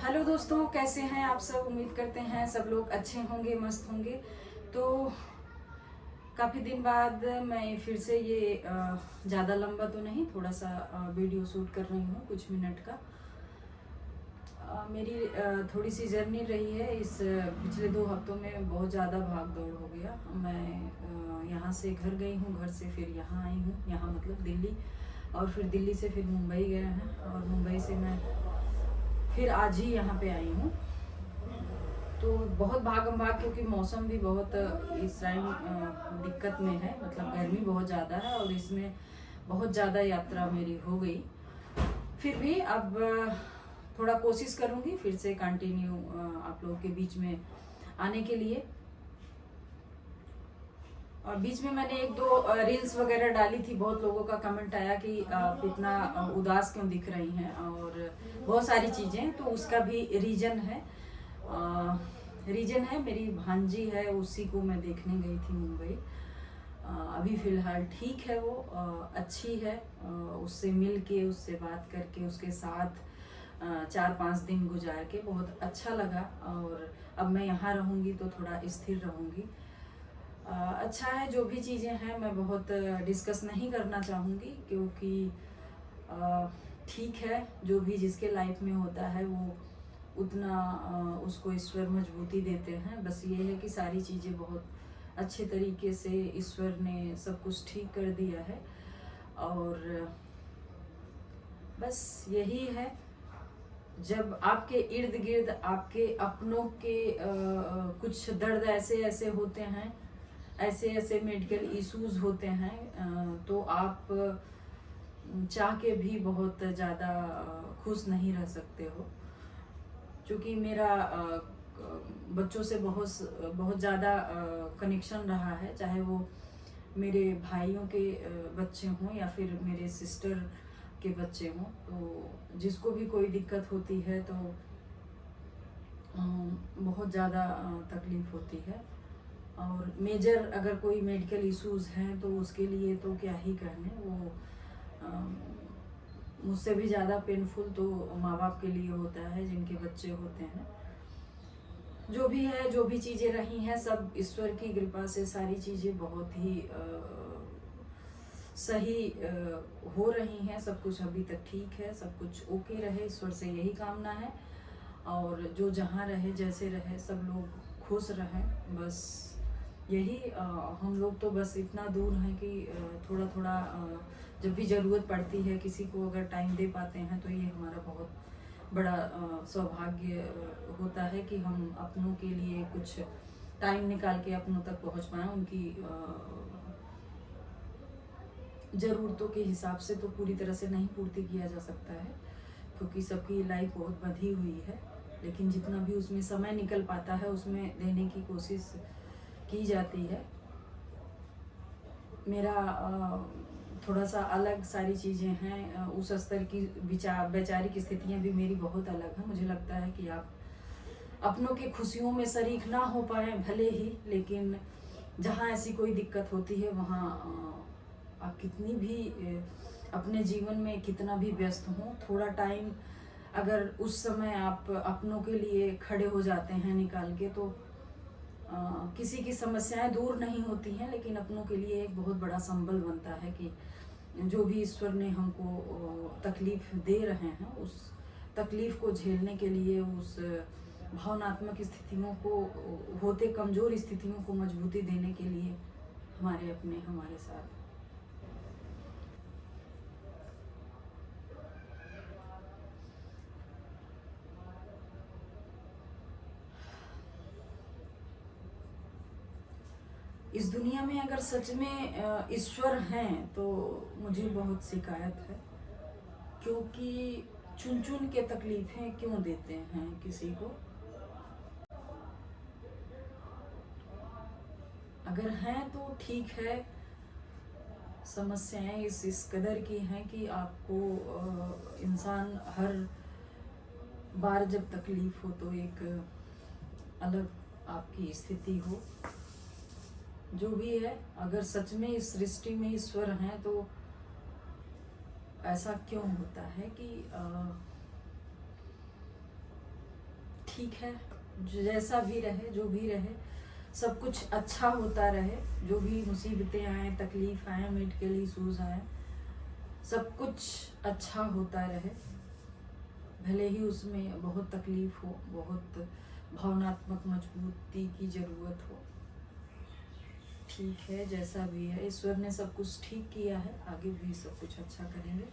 Hello दोस्तों, कैसे हैं आप सब। उम्मीद करते हैं सब लोग अच्छे होंगे, मस्त होंगे। तो काफ़ी दिन बाद मैं फिर से ये ज़्यादा लंबा तो नहीं, थोड़ा सा वीडियो शूट कर रही हूँ, कुछ मिनट का। मेरी थोड़ी सी जर्नी रही है। इस पिछले 2 हफ्तों में बहुत ज़्यादा भाग दौड़ हो गया। मैं यहाँ से घर गई हूँ, घर से फिर यहाँ आई हूँ, यहाँ मतलब दिल्ली, और फिर दिल्ली से फिर मुंबई गए हैं, और मुंबई से मैं फिर आज ही यहाँ पे आई हूँ। तो बहुत भागम भाग, क्योंकि मौसम भी बहुत इस टाइम दिक्कत में है, मतलब गर्मी बहुत ज़्यादा है, और इसमें बहुत ज़्यादा यात्रा मेरी हो गई। फिर भी अब थोड़ा कोशिश करूँगी फिर से कंटिन्यू आप लोगों के बीच में आने के लिए। और बीच में मैंने 1-2 रील्स वगैरह डाली थी। बहुत लोगों का कमेंट आया कि आप इतना उदास क्यों दिख रही हैं, और बहुत सारी चीज़ें। तो उसका भी रीजन है मेरी भांजी है, उसी को मैं देखने गई थी मुंबई। अभी फ़िलहाल ठीक है, वो अच्छी है। उससे मिल के, उससे बात करके, उसके साथ 4-5 दिन गुजार के बहुत अच्छा लगा। और अब मैं यहाँ रहूँगी तो थोड़ा स्थिर रहूँगी। अच्छा है। जो भी चीज़ें हैं मैं बहुत डिस्कस नहीं करना चाहूँगी, क्योंकि ठीक है, जो भी जिसके लाइफ में होता है वो उतना उसको ईश्वर मजबूती देते हैं। बस ये है कि सारी चीज़ें बहुत अच्छे तरीके से ईश्वर ने सब कुछ ठीक कर दिया है। और बस यही है, जब आपके इर्द गिर्द आपके अपनों के कुछ दर्द ऐसे ऐसे होते हैं, ऐसे ऐसे मेडिकल इश्यूज होते हैं, तो आप चाह के भी बहुत ज़्यादा खुश नहीं रह सकते हो। क्योंकि मेरा बच्चों से बहुत ज़्यादा कनेक्शन रहा है, चाहे वो मेरे भाइयों के बच्चे हों या फिर मेरे सिस्टर के बच्चे हों। तो जिसको भी कोई दिक्कत होती है तो बहुत ज़्यादा तकलीफ़ होती है। और मेजर अगर कोई मेडिकल इश्यूज़ हैं तो उसके लिए तो क्या ही कहने, वो मुझसे भी ज़्यादा पेनफुल तो माँ बाप के लिए होता है जिनके बच्चे होते हैं। जो भी है, जो भी चीज़ें रही हैं, सब ईश्वर की कृपा से सारी चीज़ें बहुत ही सही हो रही हैं। सब कुछ अभी तक ठीक है, सब कुछ ओके रहे, ईश्वर से यही कामना है। और जो जहाँ रहे, जैसे रहे, सब लोग खुश रहें, बस यही। हम लोग तो बस इतना दूर हैं कि थोड़ा थोड़ा जब भी ज़रूरत पड़ती है किसी को, अगर टाइम दे पाते हैं तो ये हमारा बहुत बड़ा सौभाग्य होता है कि हम अपनों के लिए कुछ टाइम निकाल के अपनों तक पहुंच पाएँ। उनकी ज़रूरतों के हिसाब से तो पूरी तरह से नहीं पूर्ति किया जा सकता है, क्योंकि सबकी लाइफ बहुत बंधी हुई है, लेकिन जितना भी उसमें समय निकल पाता है उसमें देने की कोशिश की जाती है। मेरा थोड़ा सा अलग सारी चीज़ें हैं, उस स्तर की वैचारिक स्थितियाँ भी मेरी बहुत अलग हैं। मुझे लगता है कि आप अपनों की खुशियों में शरीक ना हो पाए भले ही, लेकिन जहाँ ऐसी कोई दिक्कत होती है वहाँ आप कितनी भी अपने जीवन में कितना भी व्यस्त हों, थोड़ा टाइम अगर उस समय आप अपनों के लिए खड़े हो जाते हैं निकाल के, तो किसी की समस्याएं दूर नहीं होती हैं, लेकिन अपनों के लिए एक बहुत बड़ा संबल बनता है कि जो भी ईश्वर ने हमको तकलीफ दे रहे हैं, उस तकलीफ को झेलने के लिए, उस भावनात्मक स्थितियों को, होते कमज़ोर स्थितियों को मजबूती देने के लिए हमारे अपने हमारे साथ। इस दुनिया में अगर सच में ईश्वर हैं तो मुझे बहुत शिकायत है, क्योंकि चुन चुन के तकलीफ़ें क्यों देते हैं किसी को। अगर हैं तो ठीक है, समस्याएं इस कदर की हैं कि आपको इंसान हर बार जब तकलीफ़ हो तो एक अलग आपकी स्थिति हो। जो भी है, अगर सच में इस सृष्टि में ईश्वर हैं तो ऐसा क्यों होता है कि ठीक है, जैसा भी रहे, जो भी रहे, सब कुछ अच्छा होता रहे। जो भी मुसीबतें आए, तकलीफ आए, मेडिकल इशूज़ आए, सब कुछ अच्छा होता रहे। भले ही उसमें बहुत तकलीफ हो, बहुत भावनात्मक मजबूती की ज़रूरत हो, ठीक है, जैसा भी है, ईश्वर ने सब कुछ ठीक किया है, आगे भी सब कुछ अच्छा करेंगे।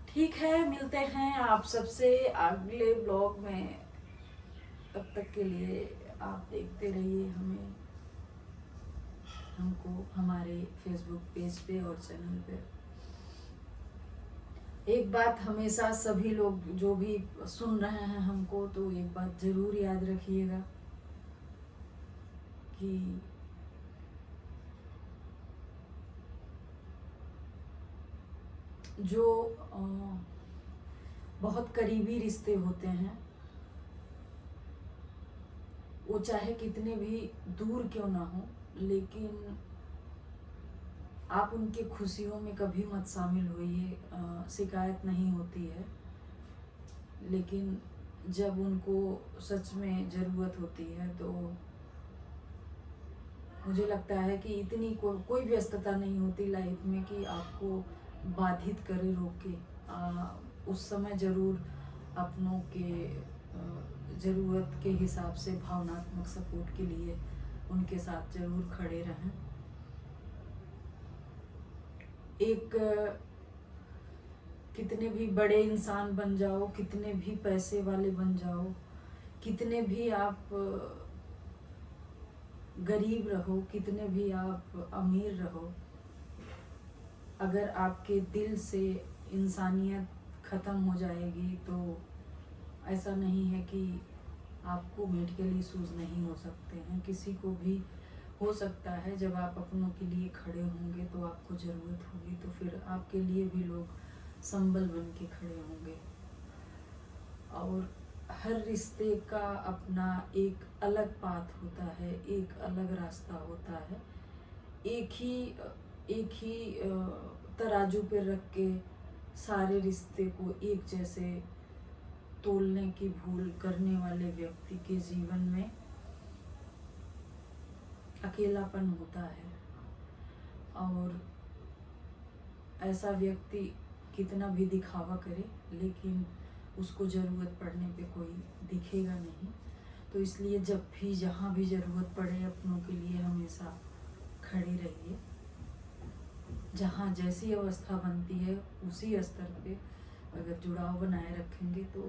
ठीक है, मिलते हैं आप सबसे अगले ब्लॉग में। तब तक के लिए आप देखते रहिए हमको हमारे फेसबुक पेज पे और चैनल पे। एक बात हमेशा सभी लोग जो भी सुन रहे हैं हमको, तो एक बात जरूर याद रखिएगा कि जो बहुत करीबी रिश्ते होते हैं, वो चाहे कितने भी दूर क्यों ना हो, लेकिन आप उनके खुशियों में कभी मत शामिल होइए। शिकायत नहीं होती है, लेकिन जब उनको सच में ज़रूरत होती है तो मुझे लगता है कि इतनी कोई व्यस्तता नहीं होती लाइफ में कि आपको बाधित करे, रोके। उस समय ज़रूर अपनों के ज़रूरत के हिसाब से भावनात्मक सपोर्ट के लिए उनके साथ ज़रूर खड़े रहें। एक कितने भी बड़े इंसान बन जाओ, कितने भी पैसे वाले बन जाओ, कितने भी आप गरीब रहो, कितने भी आप अमीर रहो, अगर आपके दिल से इंसानियत ख़त्म हो जाएगी तो ऐसा नहीं है कि आपको मेडिकल इशूज़ नहीं हो सकते हैं। किसी को भी हो सकता है। जब आप अपनों के लिए खड़े होंगे तो आपको ज़रूरत होगी, तो फिर आपके लिए भी लोग संबल बन के खड़े होंगे। और हर रिश्ते का अपना एक अलग पाथ होता है, एक अलग रास्ता होता है। एक ही तराजू पे रख के सारे रिश्ते को एक जैसे तोलने की भूल करने वाले व्यक्ति के जीवन में अकेलापन होता है। और ऐसा व्यक्ति कितना भी दिखावा करे, लेकिन उसको ज़रूरत पड़ने पे कोई दिखेगा नहीं। तो इसलिए जब भी जहाँ भी ज़रूरत पड़े, अपनों के लिए हमेशा खड़े रहिए। जहाँ जैसी अवस्था बनती है उसी स्तर पे अगर जुड़ाव बनाए रखेंगे तो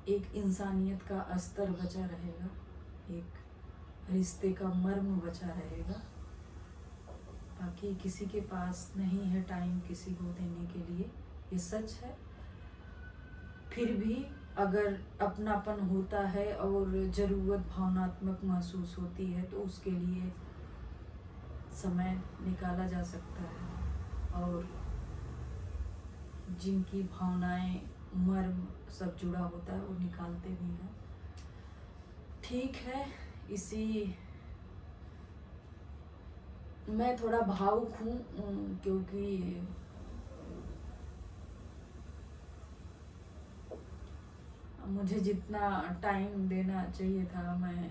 एक इंसानियत का स्तर बचा रहेगा, एक रिश्ते का मर्म बचा रहेगा। बाकी किसी के पास नहीं है टाइम किसी को देने के लिए, ये सच है। फिर भी अगर अपनापन होता है और ज़रूरत भावनात्मक महसूस होती है तो उसके लिए समय निकाला जा सकता है। और जिनकी भावनाएं, मर्म सब जुड़ा होता है वो निकालते भी हैं। ठीक है, इसी मैं थोड़ा भावुक हूँ क्योंकि मुझे जितना टाइम देना चाहिए था मैं